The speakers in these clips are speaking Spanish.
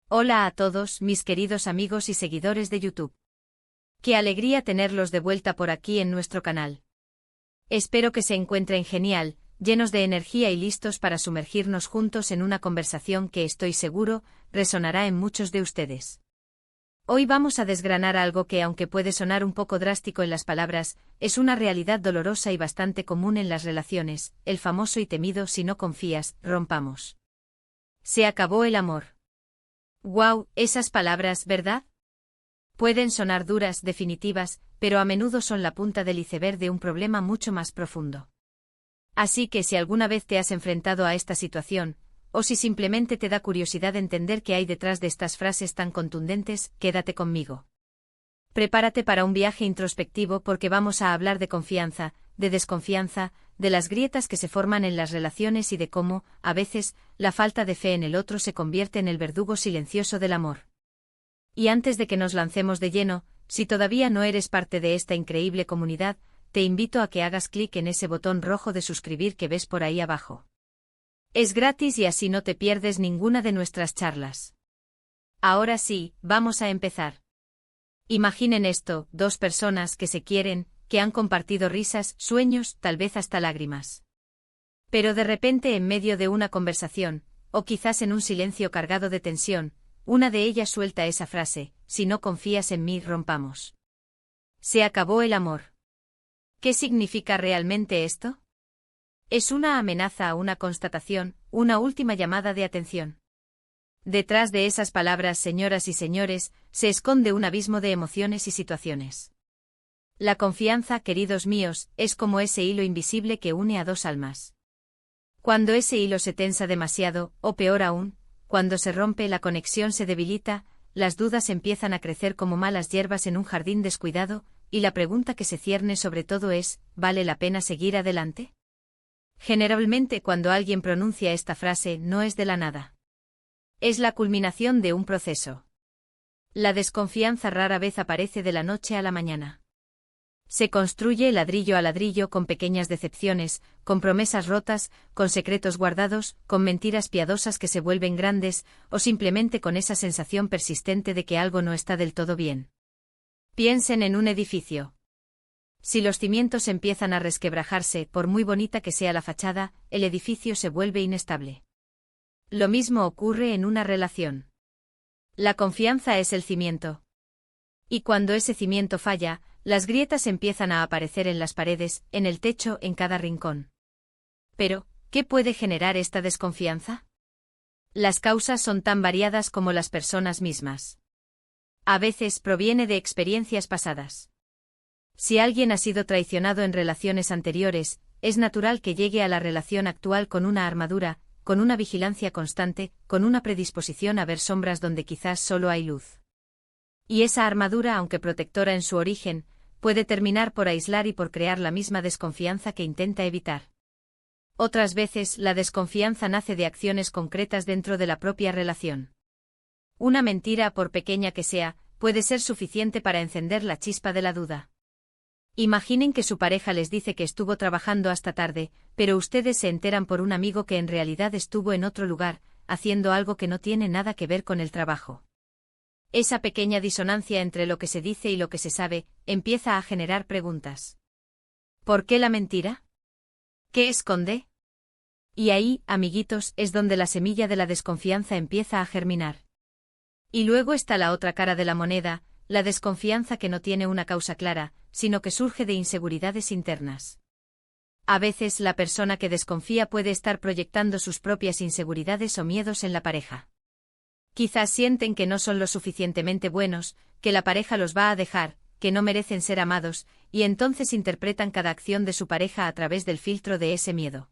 Hola a todos, mis queridos amigos y seguidores de YouTube. Qué alegría tenerlos de vuelta por aquí en nuestro canal. Espero que se encuentren genial, llenos de energía y listos para sumergirnos juntos en una conversación que estoy seguro resonará en muchos de ustedes. Hoy vamos a desgranar algo que, aunque puede sonar un poco drástico en las palabras, es una realidad dolorosa y bastante común en las relaciones, el famoso y temido "si no confías, rompamos". Se acabó el amor. Wow, esas palabras, ¿verdad? Pueden sonar duras, definitivas, pero a menudo son la punta del iceberg de un problema mucho más profundo. Así que si alguna vez te has enfrentado a esta situación, o si simplemente te da curiosidad entender qué hay detrás de estas frases tan contundentes, quédate conmigo. Prepárate para un viaje introspectivo porque vamos a hablar de confianza, de desconfianza, de las grietas que se forman en las relaciones y de cómo, a veces, la falta de fe en el otro se convierte en el verdugo silencioso del amor. Y antes de que nos lancemos de lleno, si todavía no eres parte de esta increíble comunidad, te invito a que hagas clic en ese botón rojo de suscribir que ves por ahí abajo. Es gratis y así no te pierdes ninguna de nuestras charlas. Ahora sí, vamos a empezar. Imaginen esto, dos personas que se quieren, que han compartido risas, sueños, tal vez hasta lágrimas. Pero de repente en medio de una conversación, o quizás en un silencio cargado de tensión, una de ellas suelta esa frase: "Si no confías en mí, rompamos". Se acabó el amor. ¿Qué significa realmente esto? Es una amenaza, una constatación, una última llamada de atención. Detrás de esas palabras, señoras y señores, se esconde un abismo de emociones y situaciones. La confianza, queridos míos, es como ese hilo invisible que une a dos almas. Cuando ese hilo se tensa demasiado, o peor aún, cuando se rompe, la conexión se debilita, las dudas empiezan a crecer como malas hierbas en un jardín descuidado, y la pregunta que se cierne sobre todo es: ¿vale la pena seguir adelante? Generalmente cuando alguien pronuncia esta frase no es de la nada. Es la culminación de un proceso. La desconfianza rara vez aparece de la noche a la mañana. Se construye ladrillo a ladrillo con pequeñas decepciones, con promesas rotas, con secretos guardados, con mentiras piadosas que se vuelven grandes, o simplemente con esa sensación persistente de que algo no está del todo bien. Piensen en un edificio. Si los cimientos empiezan a resquebrajarse, por muy bonita que sea la fachada, el edificio se vuelve inestable. Lo mismo ocurre en una relación. La confianza es el cimiento. Y cuando ese cimiento falla, las grietas empiezan a aparecer en las paredes, en el techo, en cada rincón. Pero, ¿qué puede generar esta desconfianza? Las causas son tan variadas como las personas mismas. A veces proviene de experiencias pasadas. Si alguien ha sido traicionado en relaciones anteriores, es natural que llegue a la relación actual con una armadura, con una vigilancia constante, con una predisposición a ver sombras donde quizás solo hay luz. Y esa armadura, aunque protectora en su origen, puede terminar por aislar y por crear la misma desconfianza que intenta evitar. Otras veces, la desconfianza nace de acciones concretas dentro de la propia relación. Una mentira, por pequeña que sea, puede ser suficiente para encender la chispa de la duda. Imaginen que su pareja les dice que estuvo trabajando hasta tarde, pero ustedes se enteran por un amigo que en realidad estuvo en otro lugar, haciendo algo que no tiene nada que ver con el trabajo. Esa pequeña disonancia entre lo que se dice y lo que se sabe, empieza a generar preguntas. ¿Por qué la mentira? ¿Qué esconde? Y ahí, amiguitos, es donde la semilla de la desconfianza empieza a germinar. Y luego está la otra cara de la moneda, la desconfianza que no tiene una causa clara, sino que surge de inseguridades internas. A veces la persona que desconfía puede estar proyectando sus propias inseguridades o miedos en la pareja. Quizás sienten que no son lo suficientemente buenos, que la pareja los va a dejar, que no merecen ser amados, y entonces interpretan cada acción de su pareja a través del filtro de ese miedo.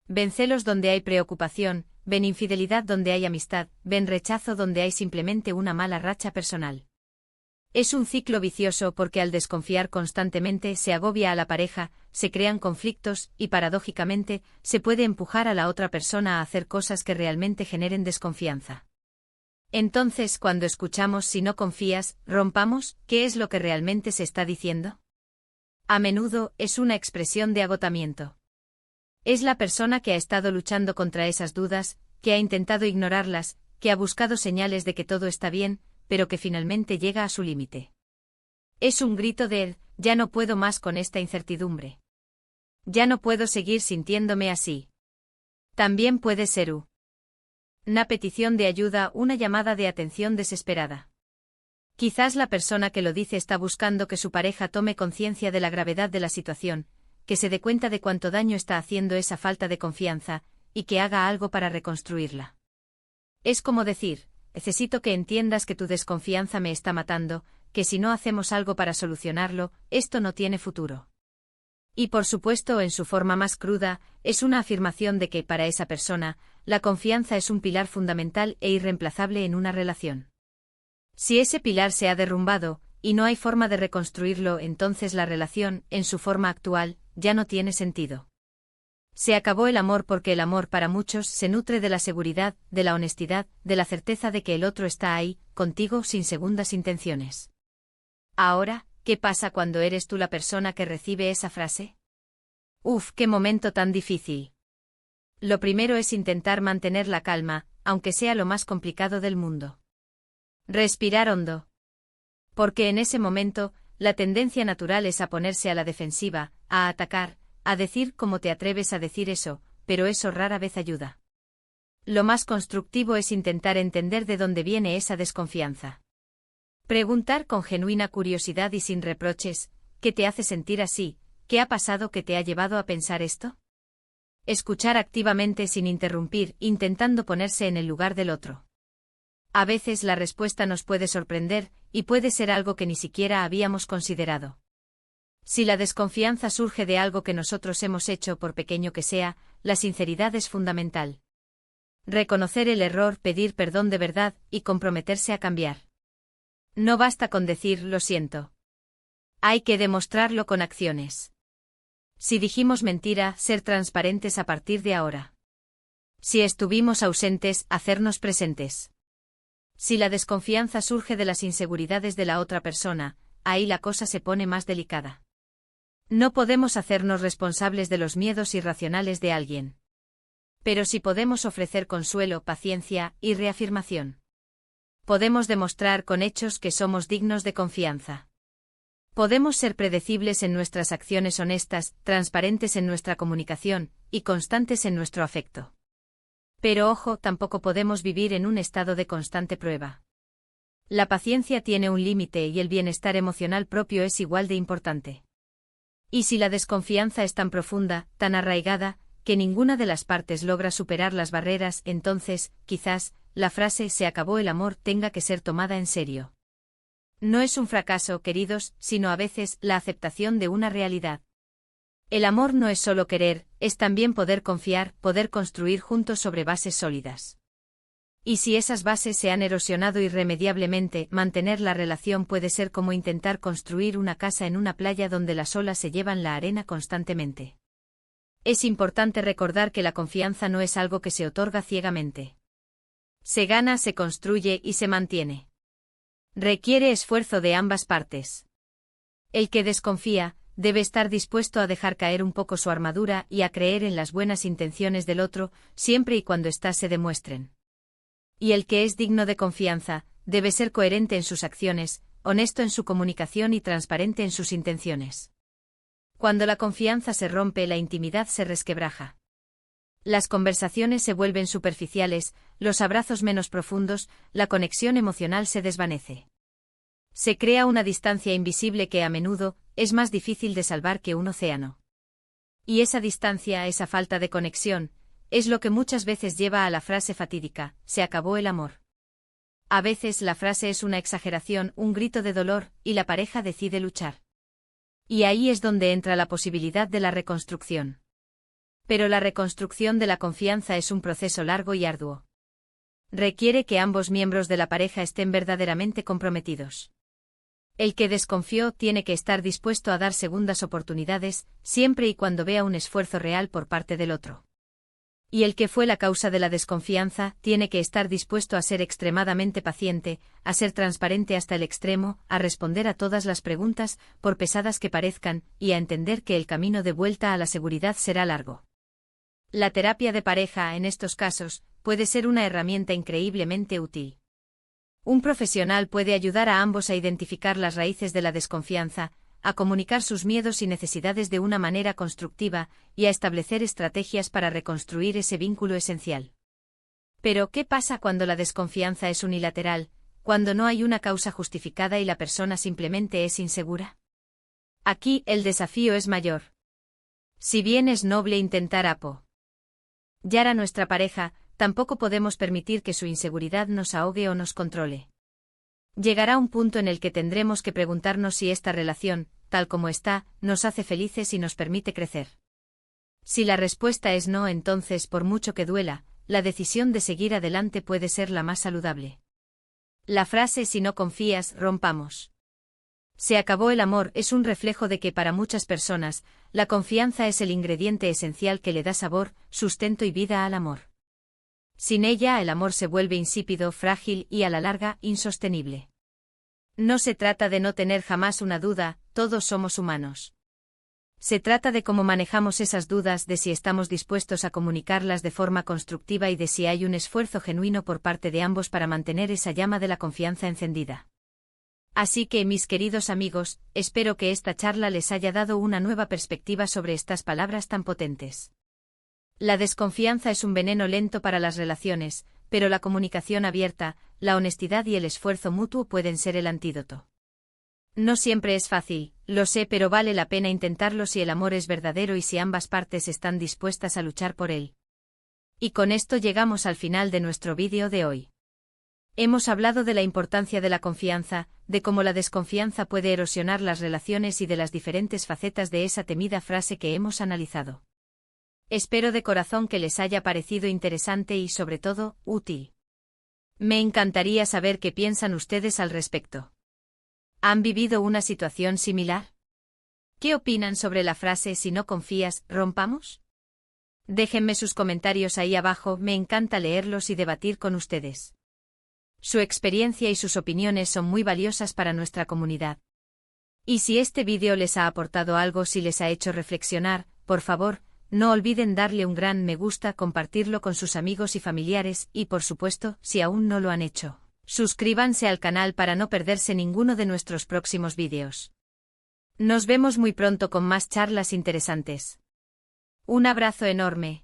Ven celos donde hay preocupación, ven infidelidad donde hay amistad, ven rechazo donde hay simplemente una mala racha personal. Es un ciclo vicioso porque al desconfiar constantemente se agobia a la pareja, se crean conflictos y, paradójicamente, se puede empujar a la otra persona a hacer cosas que realmente generen desconfianza. Entonces, cuando escuchamos "si no confías, rompamos", ¿qué es lo que realmente se está diciendo? A menudo, es una expresión de agotamiento. Es la persona que ha estado luchando contra esas dudas, que ha intentado ignorarlas, que ha buscado señales de que todo está bien, pero que finalmente llega a su límite. Es un grito de ya no puedo más con esta incertidumbre. Ya no puedo seguir sintiéndome así. También puede ser una petición de ayuda, una llamada de atención desesperada. Quizás la persona que lo dice está buscando que su pareja tome conciencia de la gravedad de la situación, que se dé cuenta de cuánto daño está haciendo esa falta de confianza, y que haga algo para reconstruirla. Es como decir, necesito que entiendas que tu desconfianza me está matando, que si no hacemos algo para solucionarlo, esto no tiene futuro. Y por supuesto, en su forma más cruda, es una afirmación de que, para esa persona, la confianza es un pilar fundamental e irreemplazable en una relación. Si ese pilar se ha derrumbado, y no hay forma de reconstruirlo, entonces la relación, en su forma actual, ya no tiene sentido. Se acabó el amor porque el amor para muchos se nutre de la seguridad, de la honestidad, de la certeza de que el otro está ahí, contigo sin segundas intenciones. Ahora, ¿qué pasa cuando eres tú la persona que recibe esa frase? Uf, qué momento tan difícil. Lo primero es intentar mantener la calma, aunque sea lo más complicado del mundo. Respirar hondo. Porque en ese momento, la tendencia natural es a ponerse a la defensiva, a atacar, a decir cómo te atreves a decir eso, pero eso rara vez ayuda. Lo más constructivo es intentar entender de dónde viene esa desconfianza. Preguntar con genuina curiosidad y sin reproches, ¿qué te hace sentir así? ¿Qué ha pasado que te ha llevado a pensar esto? Escuchar activamente sin interrumpir, intentando ponerse en el lugar del otro. A veces la respuesta nos puede sorprender, y puede ser algo que ni siquiera habíamos considerado. Si la desconfianza surge de algo que nosotros hemos hecho, por pequeño que sea, la sinceridad es fundamental. Reconocer el error, pedir perdón de verdad, y comprometerse a cambiar. No basta con decir lo siento. Hay que demostrarlo con acciones. Si dijimos mentira, ser transparentes a partir de ahora. Si estuvimos ausentes, hacernos presentes. Si la desconfianza surge de las inseguridades de la otra persona, ahí la cosa se pone más delicada. No podemos hacernos responsables de los miedos irracionales de alguien. Pero sí podemos ofrecer consuelo, paciencia y reafirmación. Podemos demostrar con hechos que somos dignos de confianza. Podemos ser predecibles en nuestras acciones, honestas, transparentes en nuestra comunicación, y constantes en nuestro afecto. Pero ojo, tampoco podemos vivir en un estado de constante prueba. La paciencia tiene un límite y el bienestar emocional propio es igual de importante. Y si la desconfianza es tan profunda, tan arraigada, que ninguna de las partes logra superar las barreras, entonces, quizás, la frase «se acabó el amor» tenga que ser tomada en serio. No es un fracaso, queridos, sino a veces la aceptación de una realidad. El amor no es solo querer, es también poder confiar, poder construir juntos sobre bases sólidas. Y si esas bases se han erosionado irremediablemente, mantener la relación puede ser como intentar construir una casa en una playa donde las olas se llevan la arena constantemente. Es importante recordar que la confianza no es algo que se otorga ciegamente. Se gana, se construye y se mantiene. Requiere esfuerzo de ambas partes. El que desconfía, debe estar dispuesto a dejar caer un poco su armadura y a creer en las buenas intenciones del otro, siempre y cuando éstas se demuestren. Y el que es digno de confianza, debe ser coherente en sus acciones, honesto en su comunicación y transparente en sus intenciones. Cuando la confianza se rompe, la intimidad se resquebraja. Las conversaciones se vuelven superficiales, los abrazos menos profundos, la conexión emocional se desvanece. Se crea una distancia invisible que a menudo es más difícil de salvar que un océano. Y esa distancia, esa falta de conexión, es lo que muchas veces lleva a la frase fatídica, «se acabó el amor». A veces la frase es una exageración, un grito de dolor, y la pareja decide luchar. Y ahí es donde entra la posibilidad de la reconstrucción. Pero la reconstrucción de la confianza es un proceso largo y arduo. Requiere que ambos miembros de la pareja estén verdaderamente comprometidos. El que desconfió tiene que estar dispuesto a dar segundas oportunidades, siempre y cuando vea un esfuerzo real por parte del otro. Y el que fue la causa de la desconfianza tiene que estar dispuesto a ser extremadamente paciente, a ser transparente hasta el extremo, a responder a todas las preguntas, por pesadas que parezcan, y a entender que el camino de vuelta a la seguridad será largo. La terapia de pareja, en estos casos, puede ser una herramienta increíblemente útil. Un profesional puede ayudar a ambos a identificar las raíces de la desconfianza, a comunicar sus miedos y necesidades de una manera constructiva y a establecer estrategias para reconstruir ese vínculo esencial. Pero, ¿qué pasa cuando la desconfianza es unilateral, cuando no hay una causa justificada y la persona simplemente es insegura? Aquí, el desafío es mayor. Si bien es noble intentar apoyar a nuestra pareja, tampoco podemos permitir que su inseguridad nos ahogue o nos controle. Llegará un punto en el que tendremos que preguntarnos si esta relación, tal como está, nos hace felices y nos permite crecer. Si la respuesta es no, entonces, por mucho que duela, la decisión de seguir adelante puede ser la más saludable. La frase "si no confías, rompamos. Se acabó el amor" es un reflejo de que para muchas personas, la confianza es el ingrediente esencial que le da sabor, sustento y vida al amor. Sin ella, el amor se vuelve insípido, frágil y, a la larga, insostenible. No se trata de no tener jamás una duda, todos somos humanos. Se trata de cómo manejamos esas dudas, de si estamos dispuestos a comunicarlas de forma constructiva y de si hay un esfuerzo genuino por parte de ambos para mantener esa llama de la confianza encendida. Así que, mis queridos amigos, espero que esta charla les haya dado una nueva perspectiva sobre estas palabras tan potentes. La desconfianza es un veneno lento para las relaciones, pero la comunicación abierta, la honestidad y el esfuerzo mutuo pueden ser el antídoto. No siempre es fácil, lo sé, pero vale la pena intentarlo si el amor es verdadero y si ambas partes están dispuestas a luchar por él. Y con esto llegamos al final de nuestro vídeo de hoy. Hemos hablado de la importancia de la confianza, de cómo la desconfianza puede erosionar las relaciones y de las diferentes facetas de esa temida frase que hemos analizado. Espero de corazón que les haya parecido interesante y, sobre todo, útil. Me encantaría saber qué piensan ustedes al respecto. ¿Han vivido una situación similar? ¿Qué opinan sobre la frase "si no confías, rompamos"? Déjenme sus comentarios ahí abajo, me encanta leerlos y debatir con ustedes. Su experiencia y sus opiniones son muy valiosas para nuestra comunidad. Y si este vídeo les ha aportado algo, si les ha hecho reflexionar, por favor, no olviden darle un gran me gusta, compartirlo con sus amigos y familiares y, por supuesto, si aún no lo han hecho, suscríbanse al canal para no perderse ninguno de nuestros próximos vídeos. Nos vemos muy pronto con más charlas interesantes. Un abrazo enorme.